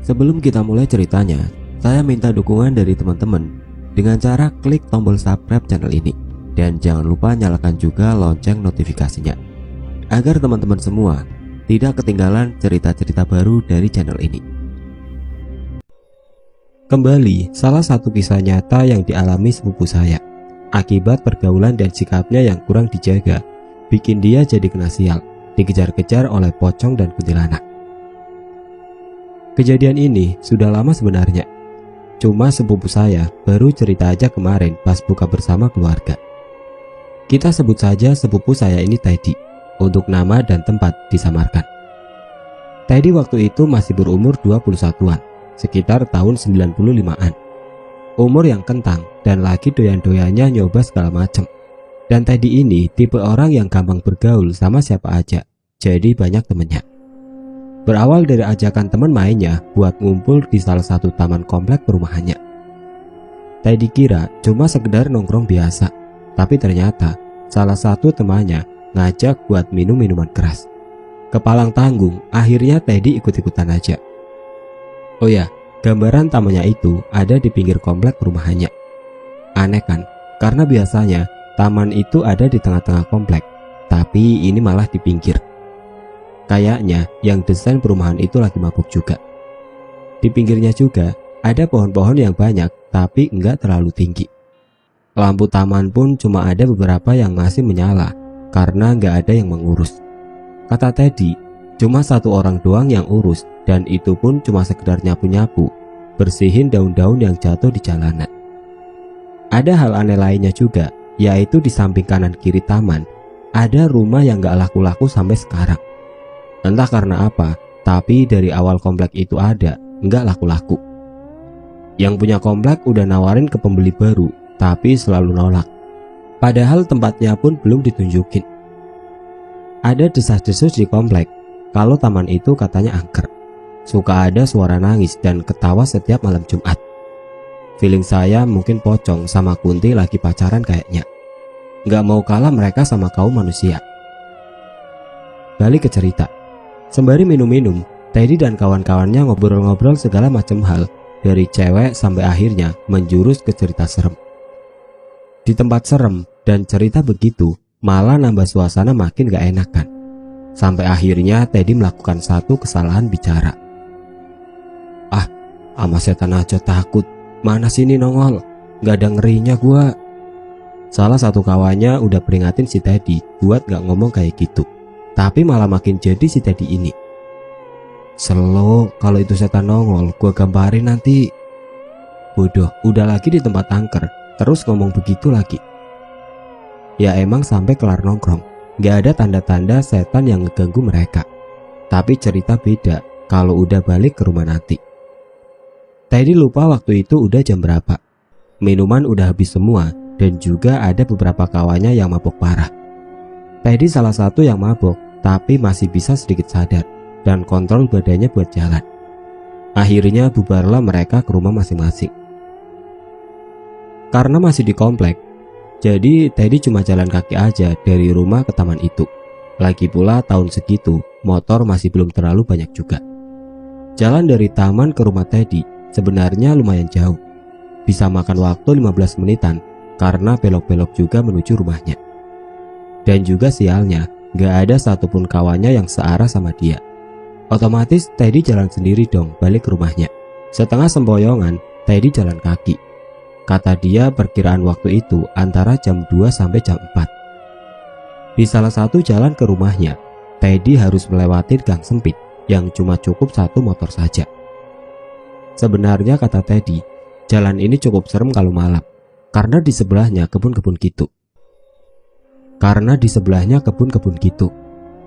Sebelum kita mulai ceritanya, saya minta dukungan dari teman-teman dengan cara klik tombol subscribe channel ini. Dan jangan lupa nyalakan juga lonceng notifikasinya, agar teman-teman semua tidak ketinggalan cerita-cerita baru dari channel ini. Kembali, salah satu kisah nyata yang dialami sepupu saya. Akibat pergaulan dan sikapnya yang kurang dijaga, bikin dia jadi kena sial, dikejar-kejar oleh pocong dan kuntilanak. Kejadian ini sudah lama sebenarnya. Cuma sepupu saya baru cerita aja kemarin pas buka bersama keluarga. Kita sebut saja sepupu saya ini Teddy, untuk nama dan tempat disamarkan. Teddy waktu itu masih berumur 21-an, sekitar tahun 95-an. Umur yang kentang dan lagi doyan-doyannya nyoba segala macam. Dan Teddy ini tipe orang yang gampang bergaul sama siapa aja, jadi banyak temennya. Berawal dari ajakan teman mainnya buat ngumpul di salah satu taman komplek perumahannya. Teddy kira cuma sekedar nongkrong biasa, tapi ternyata salah satu temannya ngajak buat minum minuman keras. Kepalang tanggung, akhirnya Teddy ikut-ikutan aja. Oh ya, gambaran tamannya itu ada di pinggir komplek perumahannya. Aneh kan, karena biasanya taman itu ada di tengah-tengah komplek, tapi ini malah di pinggir. Kayaknya yang desain perumahan itu lagi mabuk juga. Di pinggirnya juga ada pohon-pohon yang banyak, tapi enggak terlalu tinggi. Lampu taman pun cuma ada beberapa yang masih menyala, karena enggak ada yang mengurus. Kata Teddy, cuma satu orang doang yang urus, dan itu pun cuma sekedar nyapu-nyapu, bersihin daun-daun yang jatuh di jalanan. Ada hal aneh lainnya juga, yaitu di samping kanan kiri taman, ada rumah yang enggak laku-laku sampai sekarang. Entah karena apa, tapi dari awal komplek itu ada, enggak laku-laku. Yang punya komplek udah nawarin ke pembeli baru, tapi selalu nolak. Padahal tempatnya pun belum ditunjukin. Ada desas-desus di komplek, kalau taman itu katanya angker. Suka ada suara nangis dan ketawa setiap malam Jumat. Feeling saya mungkin pocong sama Kunti lagi pacaran kayaknya. Nggak mau kalah mereka sama kaum manusia. Balik ke cerita. Sembari minum-minum, Teddy dan kawan-kawannya ngobrol-ngobrol segala macam hal, dari cewek sampai akhirnya menjurus ke cerita serem. Di tempat serem dan cerita begitu, malah nambah suasana makin gak enakan. Sampai akhirnya Teddy melakukan satu kesalahan bicara. Ah, sama setan aja takut, mana sini nongol, gak ada ngerinya gua. Salah satu kawannya udah peringatin si Teddy buat gak ngomong kayak gitu, tapi malah makin jadi si Teddy ini. Selo, kalau itu setan nongol, gua gambarin nanti. Bodoh, udah lagi di tempat angker, terus ngomong begitu lagi. Ya emang sampai kelar nongkrong, gak ada tanda-tanda setan yang ngeganggu mereka. Tapi cerita beda kalau udah balik ke rumah nanti. Teddy lupa waktu itu udah jam berapa. Minuman udah habis semua, dan juga ada beberapa kawannya yang mabuk parah. Teddy salah satu yang mabuk, tapi masih bisa sedikit sadar dan kontrol badannya buat jalan. Akhirnya bubarlah mereka ke rumah masing-masing. Karena masih di komplek, jadi Teddy cuma jalan kaki aja dari rumah ke taman itu. Lagi pula tahun segitu, motor masih belum terlalu banyak juga. Jalan dari taman ke rumah Teddy sebenarnya lumayan jauh. Bisa makan waktu 15 menitan karena belok-belok juga menuju rumahnya. Dan juga sialnya, gak ada satupun kawannya yang searah sama dia. Otomatis Teddy jalan sendiri dong balik ke rumahnya. Setengah sempoyongan, Teddy jalan kaki. Kata dia perkiraan waktu itu antara jam 2 sampai jam 4. Di salah satu jalan ke rumahnya, Teddy harus melewati gang sempit yang cuma cukup satu motor saja. Sebenarnya kata Teddy, jalan ini cukup serem kalau malam, karena di sebelahnya kebun-kebun gitu.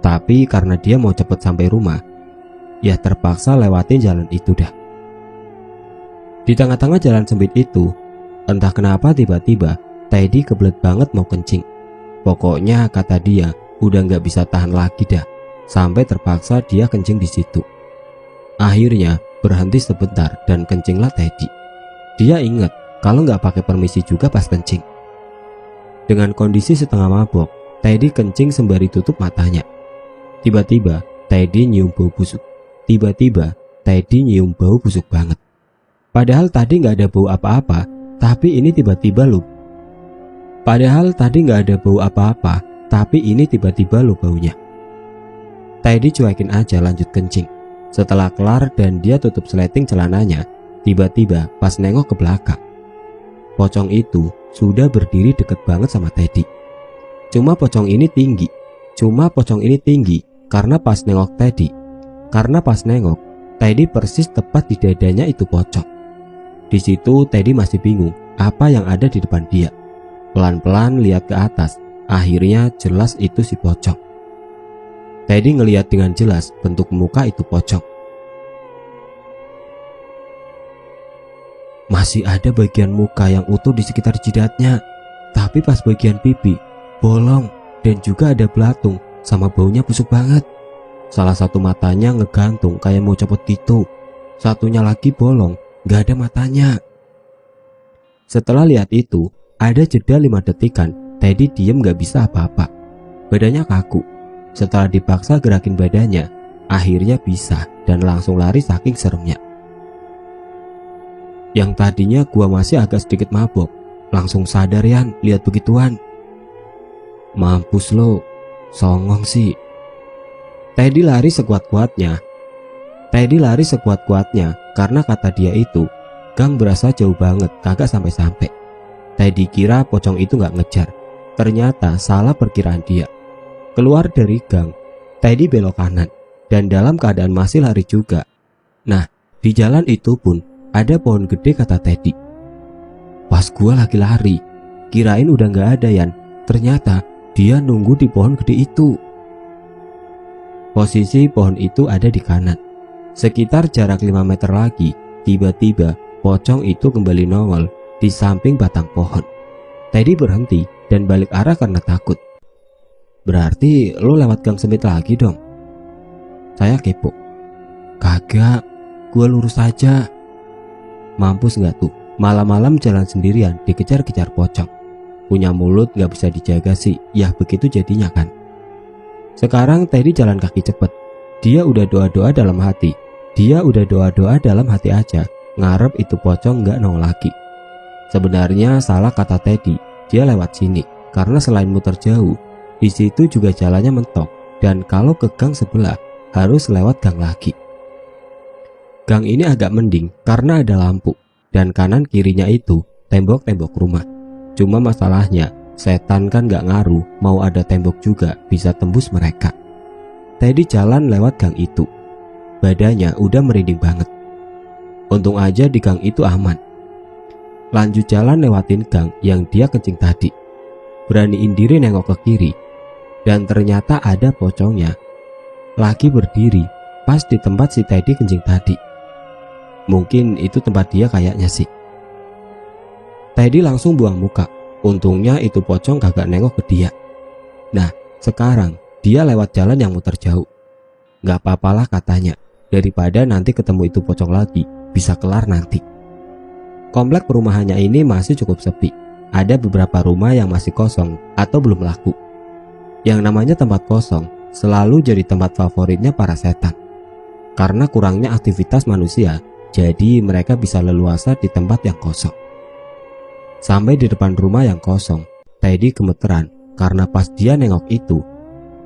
Tapi karena dia mau cepet sampai rumah, ya terpaksa lewatin jalan itu dah. Di tengah-tengah jalan sempit itu, entah kenapa tiba-tiba Teddy kebelet banget mau kencing. Pokoknya kata dia udah gak bisa tahan lagi dah, sampai terpaksa dia kencing di situ. Akhirnya berhenti sebentar dan kencinglah Teddy. Dia ingat kalau gak pakai permisi juga pas kencing. Dengan kondisi setengah mabok, Teddy kencing sembari tutup matanya. Tiba-tiba Teddy nyium bau busuk. Tiba-tiba Teddy nyium bau busuk banget. Padahal tadi nggak ada bau apa-apa, tapi ini tiba-tiba lo baunya. Teddy cuekin aja lanjut kencing. Setelah kelar dan dia tutup sleting celananya, tiba-tiba pas nengok ke belakang, pocong itu sudah berdiri deket banget sama Teddy. Cuma pocong ini tinggi karena pas nengok Teddy persis tepat di dadanya itu pocong. Di situ Teddy masih bingung apa yang ada di depan dia. Pelan-pelan lihat ke atas, akhirnya jelas itu si pocong. Teddy ngelihat dengan jelas bentuk muka itu pocong. Masih ada bagian muka yang utuh di sekitar jidatnya, tapi pas bagian pipi bolong dan juga ada belatung sama baunya busuk banget. Salah satu matanya ngegantung kayak mau copot gitu, satunya lagi bolong, gak ada matanya. Setelah lihat itu, ada jeda 5 detikan, Teddy diem gak bisa apa-apa. Badannya kaku. Setelah dipaksa gerakin badannya, akhirnya bisa dan langsung lari saking seremnya. Yang tadinya gua masih agak sedikit mabok, langsung sadar Yan lihat begituan. Mampus lo, songong sih. Teddy lari sekuat-kuatnya karena kata dia itu, gang berasa jauh banget, kagak sampai-sampai. Teddy kira pocong itu gak ngejar, ternyata salah perkiraan dia. Keluar dari gang, Teddy belok kanan dan dalam keadaan masih lari juga. Nah, di jalan itu pun ada pohon gede kata Teddy. Pas gua lagi lari, kirain udah gak ada Yan, ternyata dia nunggu di pohon gede itu. Posisi pohon itu ada di kanan. Sekitar jarak 5 meter lagi, tiba-tiba pocong itu kembali nongol di samping batang pohon. Teddy berhenti dan balik arah karena takut. Berarti lo lewat gang sempit lagi dong? Saya kepo. Kagak, gua lurus aja. Mampus gak tuh, malam-malam jalan sendirian dikejar-kejar pocong. Punya mulut gak bisa dijaga sih, ya begitu jadinya kan. Sekarang Teddy jalan kaki cepet. Dia udah doa-doa dalam hati aja, ngarep itu pocong gak nongol lagi. Sebenarnya salah kata Teddy, dia lewat sini karena selain muter jauh, di situ juga jalannya mentok dan kalau ke gang sebelah harus lewat gang lagi. Gang ini agak mending karena ada lampu dan kanan kirinya itu tembok-tembok rumah. Cuma masalahnya setan kan gak ngaruh, mau ada tembok juga bisa tembus mereka. Teddy jalan lewat gang itu, badannya udah merinding banget. Untung aja di gang itu aman. Lanjut jalan lewatin gang yang dia kencing tadi. Beraniin diri nengok ke kiri, dan ternyata ada pocongnya lagi berdiri pas di tempat si Teddy kencing tadi. Mungkin itu tempat dia kayaknya sih. Teddy langsung buang muka. Untungnya itu pocong kagak nengok ke dia. Nah, sekarang dia lewat jalan yang muter jauh. Gak apa-apalah katanya, daripada nanti ketemu itu pocong lagi, bisa kelar nanti. Komplek perumahannya ini masih cukup sepi. Ada beberapa rumah yang masih kosong atau belum laku. Yang namanya tempat kosong selalu jadi tempat favoritnya para setan. Karena kurangnya aktivitas manusia, jadi mereka bisa leluasa di tempat yang kosong. Sampai di depan rumah yang kosong, Teddy gemeteran karena pas dia nengok itu,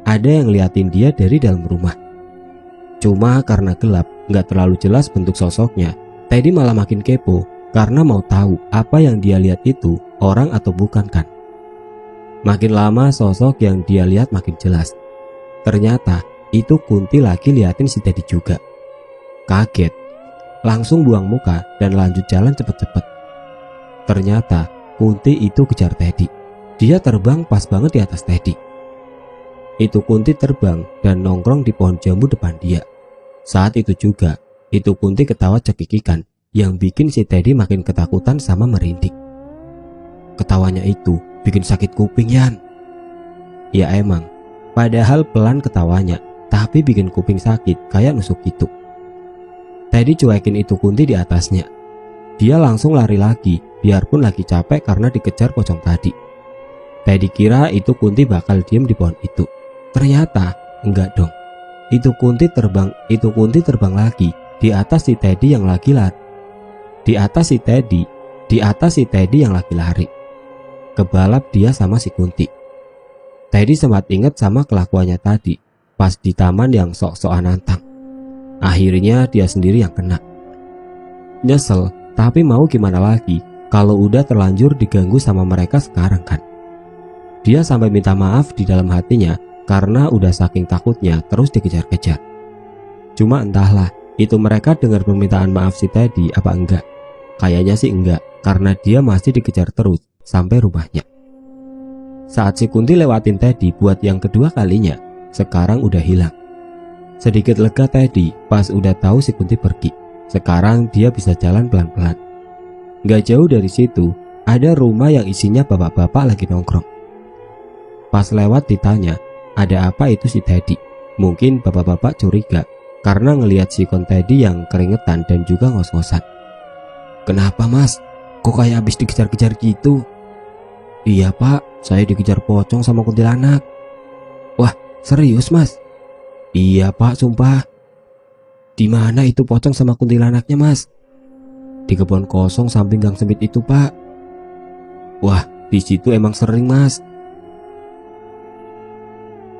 ada yang liatin dia dari dalam rumah. Cuma karena gelap, gak terlalu jelas bentuk sosoknya, Teddy malah makin kepo karena mau tahu apa yang dia lihat itu orang atau bukan kan. Makin lama sosok yang dia lihat makin jelas. Ternyata itu Kunti lagi liatin si Teddy juga. Kaget, langsung buang muka dan lanjut jalan cepet-cepet. Ternyata Kunti itu kejar Teddy. Dia terbang pas banget di atas Teddy. Itu Kunti terbang dan nongkrong di pohon jambu depan dia. Saat itu juga, itu Kunti ketawa cekikikan yang bikin si Teddy makin ketakutan sama merinding. Ketawanya itu bikin sakit kuping Yan. Ya emang, padahal pelan ketawanya, tapi bikin kuping sakit kayak nusuk gitu. Teddy cuekin itu Kunti di atasnya. Dia langsung lari lagi, biarpun lagi capek karena dikejar pocong tadi. Teddy kira itu Kunti bakal diem di pohon itu. Ternyata enggak dong. Itu Kunti terbang lagi di atas si Teddy yang lagi lari. Di atas si Teddy yang lagi lari. Kebalap dia sama si Kunti. Teddy sempat ingat sama kelakuannya tadi pas di taman yang sok-sokan nantang. Akhirnya dia sendiri yang kena. Nyesel, tapi mau gimana lagi kalau udah terlanjur diganggu sama mereka sekarang kan. Dia sampai minta maaf di dalam hatinya karena udah saking takutnya terus dikejar-kejar. Cuma entahlah itu mereka dengar permintaan maaf si Teddy apa enggak. Kayaknya sih enggak, karena dia masih dikejar terus sampai rumahnya. Saat si Kunti lewatin Teddy buat yang kedua kalinya, sekarang udah hilang. Sedikit lega Teddy pas udah tahu si Kunti pergi. Sekarang dia bisa jalan pelan-pelan. Gak jauh dari situ ada rumah yang isinya bapak-bapak lagi nongkrong. Pas lewat ditanya, ada apa itu si Teddy? Mungkin bapak-bapak curiga karena ngelihat sikon Teddy yang keringetan dan juga ngos-ngosan. Kenapa mas? Kok kayak habis dikejar-kejar gitu? Iya pak, saya dikejar pocong sama kuntilanak. Wah, serius mas? Iya pak, sumpah. Di mana itu pocong sama kuntilanaknya mas? Di kebun kosong samping gang sempit itu pak. Wah, di situ emang sering mas.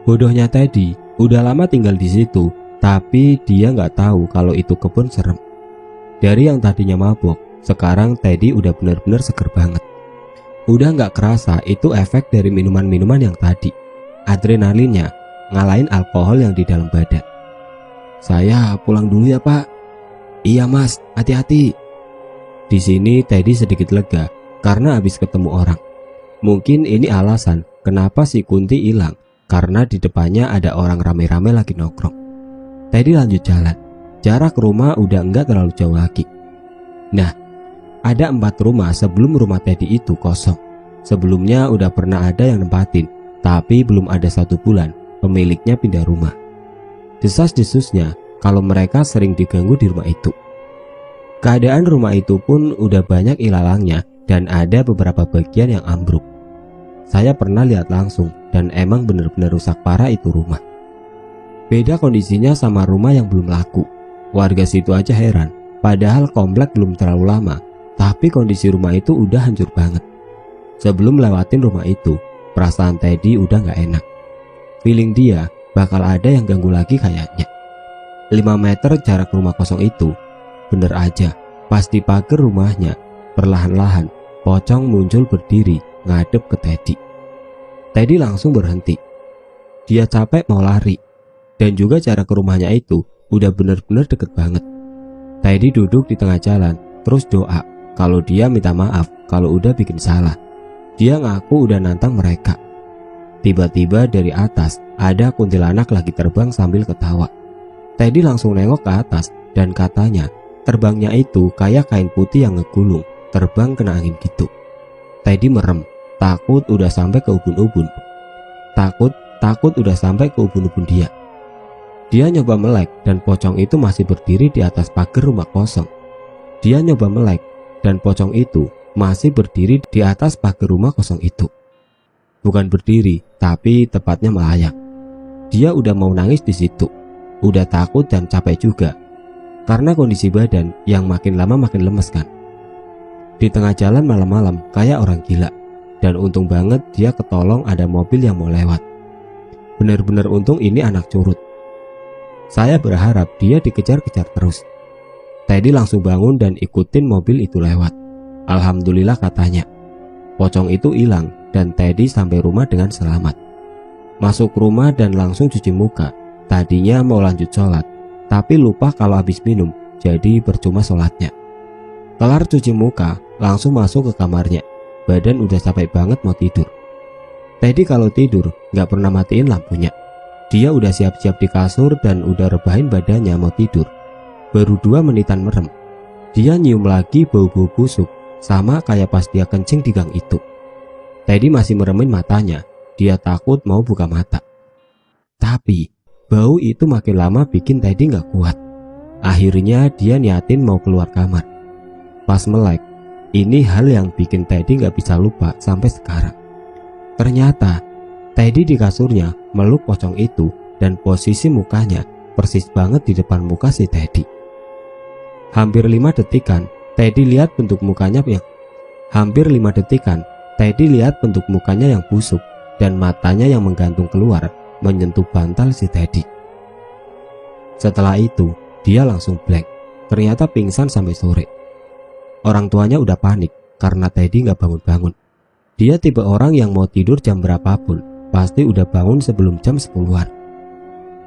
Bodohnya Teddy udah lama tinggal di situ, tapi dia nggak tahu kalau itu kebun serem. Dari yang tadinya mabok, sekarang Teddy udah benar-benar seger banget. Udah nggak kerasa itu efek dari minuman-minuman yang tadi. Adrenalinnya ngalahin alkohol yang di dalam badan. Saya pulang dulu ya pak. Iya mas, hati-hati. Di sini Teddy sedikit lega karena habis ketemu orang. Mungkin ini alasan kenapa si Kunti hilang, karena di depannya ada orang rame-rame lagi nongkrong. Teddy lanjut jalan. Jarak rumah udah enggak terlalu jauh lagi. Nah, ada 4 rumah sebelum rumah Teddy itu kosong. Sebelumnya udah pernah ada yang nempatin, tapi belum ada 1 bulan pemiliknya pindah rumah. Desas-desusnya kalau mereka sering diganggu di rumah itu. Keadaan rumah itu pun udah banyak ilalangnya dan ada beberapa bagian yang ambruk. Saya pernah lihat langsung dan emang bener-bener rusak parah itu rumah. Beda kondisinya sama rumah yang belum laku. Warga situ aja heran, padahal komplek belum terlalu lama, tapi kondisi rumah itu udah hancur banget. Sebelum lewatin rumah itu, perasaan Teddy udah gak enak. Feeling dia bakal ada yang ganggu lagi kayaknya. 5 meter jarak rumah kosong itu. Bener aja, pas di pagar rumahnya, perlahan-lahan pocong muncul berdiri ngadep ke Teddy. Teddy langsung berhenti. Dia capek mau lari, dan juga jarak ke rumahnya itu udah bener-bener deket banget. Teddy duduk di tengah jalan, terus doa kalau dia minta maaf kalau udah bikin salah. Dia ngaku udah nantang mereka. Tiba-tiba dari atas ada kuntilanak lagi terbang sambil ketawa. Teddy langsung nengok ke atas dan katanya terbangnya itu kayak kain putih yang ngegulung, terbang kena angin gitu. Teddy merem, takut udah sampai ke ubun-ubun. Takut udah sampai ke ubun-ubun dia. Dia nyoba melek dan pocong itu masih berdiri di atas pagar rumah kosong. Dia nyoba melek dan pocong itu masih berdiri di atas pagar rumah kosong itu. Bukan berdiri, tapi tepatnya melayang. Dia udah mau nangis di situ. Udah takut dan capek juga. Karena kondisi badan yang makin lama makin lemes kan. Di tengah jalan malam-malam kayak orang gila. Dan untung banget dia ketolong ada mobil yang mau lewat. Bener-bener untung ini anak curut. Saya berharap dia dikejar-kejar terus. Teddy langsung bangun dan ikutin mobil itu lewat. Alhamdulillah katanya. Pocong itu hilang dan Teddy sampai rumah dengan selamat. Masuk rumah dan langsung cuci muka. Tadinya mau lanjut sholat, tapi lupa kalau habis minum, jadi percuma sholatnya. Kelar cuci muka, langsung masuk ke kamarnya. Badan udah capek banget mau tidur. Teddy kalau tidur gak pernah matiin lampunya. Dia udah siap-siap di kasur dan udah rebahin badannya mau tidur. Baru 2 menitan merem, dia nyium lagi bau-bau busuk, sama kayak pas dia kencing di gang itu. Teddy masih meremin matanya, dia takut mau buka mata. Tapi bau itu makin lama bikin Teddy gak kuat. Akhirnya dia niatin mau keluar kamar. Pas melek, ini hal yang bikin Teddy gak bisa lupa sampai sekarang. Ternyata Teddy di kasurnya meluk pocong itu dan posisi mukanya persis banget di depan muka si Teddy. Hampir 5 detikan, Teddy lihat bentuk mukanya yang busuk dan matanya yang menggantung keluar menyentuh bantal si Teddy. Setelah itu, dia langsung blank. Ternyata pingsan sampai sore. Orang tuanya udah panik karena Teddy gak bangun-bangun. Dia tipe orang yang mau tidur jam berapapun, pasti udah bangun sebelum jam 10-an.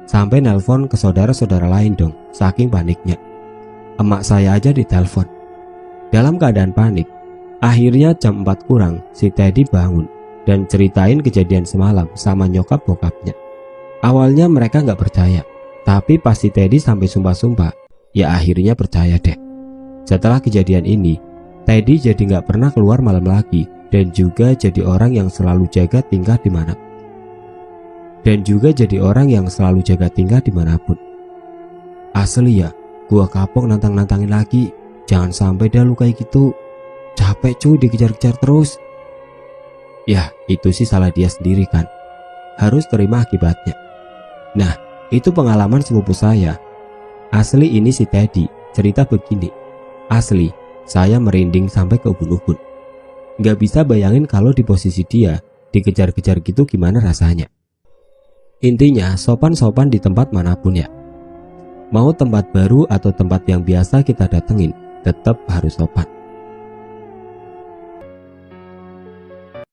Sampai nelpon ke saudara-saudara lain dong, saking paniknya. Emak saya aja ditelepon. Dalam keadaan panik, akhirnya jam 4 kurang si Teddy bangun dan ceritain kejadian semalam sama nyokap bokapnya. Awalnya mereka gak percaya, tapi pas si Teddy sampai sumpah-sumpah, ya akhirnya percaya deh. Setelah kejadian ini, Teddy jadi gak pernah keluar malam lagi dan juga jadi orang yang selalu jaga tingkah dimanapun. Asli ya, gua kapok nantang-nantangin lagi. Jangan sampai dah lu kayak gitu. Capek cuy dikejar-kejar terus. Ya itu sih salah dia sendiri kan. Harus terima akibatnya. Nah itu pengalaman sepupu saya. Asli ini si Teddy cerita begini. Asli saya merinding sampai ke ubun-ubun. Gak bisa bayangin kalau di posisi dia dikejar-kejar gitu gimana rasanya. Intinya sopan-sopan di tempat manapun ya. Mau tempat baru atau tempat yang biasa kita datengin, tetap harus sopan.